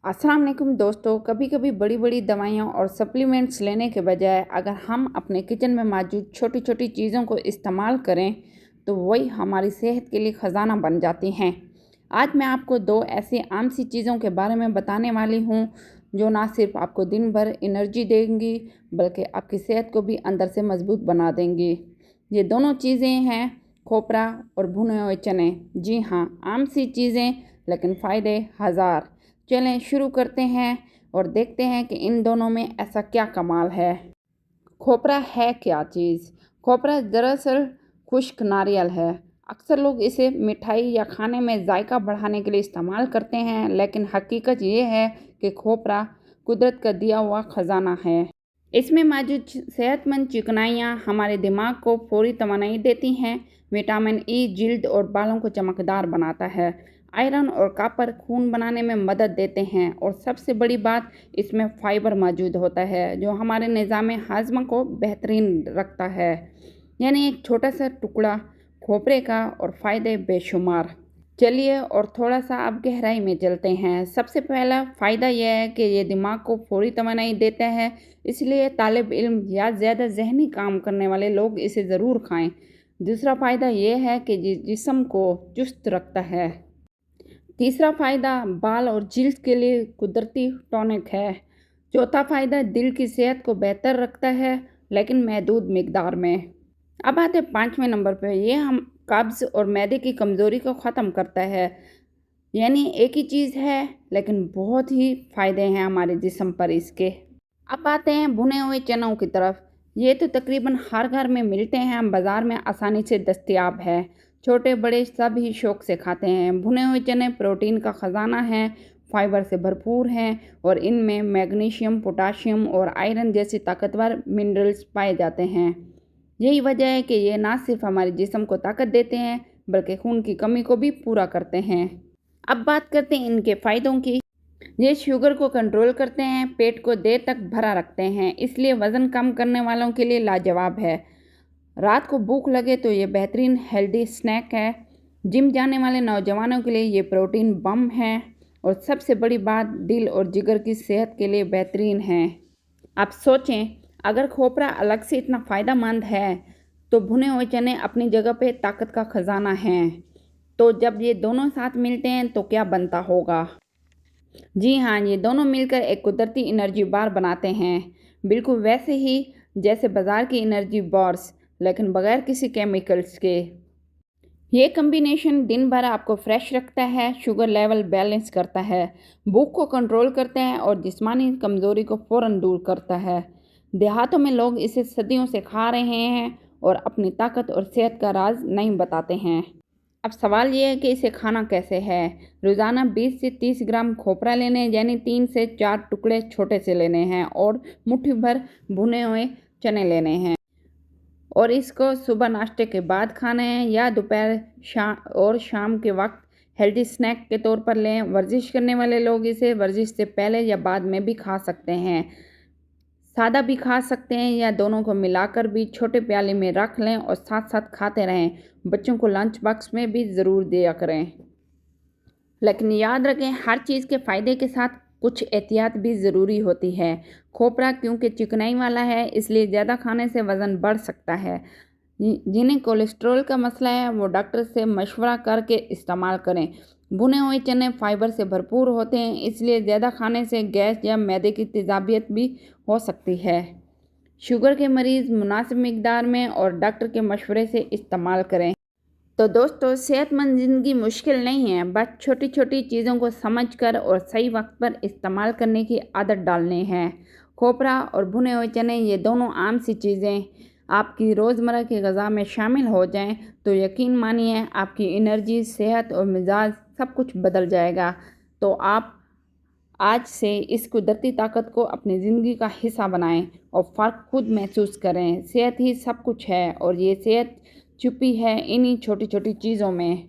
अस्सलाम वालेकुम दोस्तों, कभी कभी बड़ी बड़ी दवाइयाँ और सप्लीमेंट्स लेने के बजाय अगर हम अपने किचन में मौजूद छोटी छोटी चीज़ों को इस्तेमाल करें तो वही हमारी सेहत के लिए ख़जाना बन जाती हैं। आज मैं आपको दो ऐसी आम सी चीज़ों के बारे में बताने वाली हूँ जो ना सिर्फ आपको दिन भर एनर्जी देंगी बल्कि आपकी सेहत को भी अंदर से मजबूत बना देंगी। ये दोनों चीज़ें हैं खोपरा और भुने हुए चने। जी हाँ, आम सी चीज़ें लेकिन फ़ायदे हज़ार। चलें शुरू करते हैं और देखते हैं कि इन दोनों में ऐसा क्या कमाल है। खोपरा है क्या चीज़? खोपरा दरअसल खुश्क नारियल है। अक्सर लोग इसे मिठाई या खाने में जायका बढ़ाने के लिए इस्तेमाल करते हैं, लेकिन हकीकत ये है कि खोपरा कुदरत का दिया हुआ ख़जाना है। इसमें मौजूद सेहतमंद चिकनाइयाँ हमारे दिमाग को फौरी तवानाई देती हैं। विटामिन ई जिल्द और बालों को चमकदार बनाता है। आयरन और कॉपर खून बनाने में मदद देते हैं और सबसे बड़ी बात, इसमें फाइबर मौजूद होता है जो हमारे निज़ाम हाजमा को बेहतरीन रखता है। यानी एक छोटा सा टुकड़ा खोपरे का और फ़ायदे बेशुमार। चलिए और थोड़ा सा अब गहराई में चलते हैं। सबसे पहला फ़ायदा यह है कि ये दिमाग को फौरी तवानाई देता है, इसलिए तालिब इल्म या ज़्यादा ज़हनी काम करने वाले लोग इसे ज़रूर खाएं। दूसरा फ़ायदा यह है कि जिस्म को चुस्त रखता है। तीसरा फ़ायदा बाल और जिल्द के लिए कुदरती टॉनिक है। चौथा फ़ायदा दिल की सेहत को बेहतर रखता है, लेकिन महदूद मिकदार में। अब आते हैं पाँचवें नंबर पे। ये हम कब्ज़ और मैदे की कमज़ोरी को ख़त्म करता है। यानी एक ही चीज़ है लेकिन बहुत ही फ़ायदे हैं हमारे जिस्म पर इसके। अब आते हैं भुने हुए चनों की तरफ। ये तो तकरीबन हर घर में मिलते हैं, बाज़ार में आसानी से दस्तयाब है। छोटे बड़े सब ही शौक़ से खाते हैं। भुने हुए चने प्रोटीन का ख़जाना हैं, फाइबर से भरपूर हैं और इनमें मैग्नीशियम, पोटाशियम और आयरन जैसे ताकतवर मिनरल्स पाए जाते हैं। यही वजह है कि ये ना सिर्फ हमारे जिस्म को ताकत देते हैं बल्कि खून की कमी को भी पूरा करते हैं। अब बात करते हैं इनके फ़ायदों की। ये शुगर को कंट्रोल करते हैं, पेट को देर तक भरा रखते हैं, इसलिए वज़न कम करने वालों के लिए लाजवाब है। रात को भूख लगे तो ये बेहतरीन हेल्दी स्नैक है। जिम जाने वाले नौजवानों के लिए ये प्रोटीन बम है और सबसे बड़ी बात, दिल और जिगर की सेहत के लिए बेहतरीन है। आप सोचें, अगर खोपरा अलग से इतना फ़ायदा मंद है तो भुने हुए चने अपनी जगह पे ताकत का ख़जाना हैं। तो जब ये दोनों साथ मिलते हैं तो क्या बनता होगा? जी हाँ, ये दोनों मिलकर एक कुदरती एनर्जी बार बनाते हैं, बिल्कुल वैसे ही जैसे बाज़ार की एनर्जी बार्स, लेकिन बगैर किसी केमिकल्स के। ये कम्बिनेशन दिन भर आपको फ्रेश रखता है, शुगर लेवल बैलेंस करता है, भूख को कंट्रोल करता है और जिस्मानी कमज़ोरी को फ़ौरन दूर करता है। देहातों में लोग इसे सदियों से खा रहे हैं और अपनी ताकत और सेहत का राज नहीं बताते हैं। अब सवाल ये है कि इसे खाना कैसे है। रोज़ाना 20 से 30 ग्राम खोपरा लेने, यानी 3 से 4 टुकड़े छोटे से लेने हैं और मुट्ठी भर भुने हुए चने लेने हैं और इसको सुबह नाश्ते के बाद खाना है या दोपहर शाम के वक्त हेल्दी स्नैक के तौर पर लें। वर्जिश करने वाले लोग इसे वर्जिश से पहले या बाद में भी खा सकते हैं। सादा भी खा सकते हैं या दोनों को मिलाकर भी छोटे प्याले में रख लें और साथ साथ खाते रहें। बच्चों को लंच बॉक्स में भी ज़रूर दिया करें। लेकिन याद रखें, हर चीज़ के फ़ायदे के साथ कुछ एहतियात भी ज़रूरी होती है। खोपरा क्योंकि चिकनाई वाला है, इसलिए ज़्यादा खाने से वज़न बढ़ सकता है। जिन्हें कोलेस्ट्रॉल का मसला है वो डॉक्टर से मशवरा करके इस्तेमाल करें। भुने हुए चने फाइबर से भरपूर होते हैं, इसलिए ज़्यादा खाने से गैस या मैदे की तेज़ाबियत भी हो सकती है। शुगर के मरीज़ मुनासिब मिकदार में और डॉक्टर के मशवरे से इस्तेमाल करें। तो दोस्तों, सेहतमंद ज़िंदगी मुश्किल नहीं है, बस छोटी छोटी चीज़ों को समझकर और सही वक्त पर इस्तेमाल करने की आदत डालनी है। खोपरा और भुने हुए चने, ये दोनों आम सी चीज़ें आपकी रोज़मर्रा की ग़िज़ा में शामिल हो जाएं तो यकीन मानिए आपकी एनर्जी, सेहत और मिजाज सब कुछ बदल जाएगा। तो आप आज से इस कुदरती ताकत को अपनी ज़िंदगी का हिस्सा बनाएं और फ़र्क खुद महसूस करें। सेहत ही सब कुछ है और ये सेहत छुपी है इन्हीं छोटी छोटी चीज़ों में।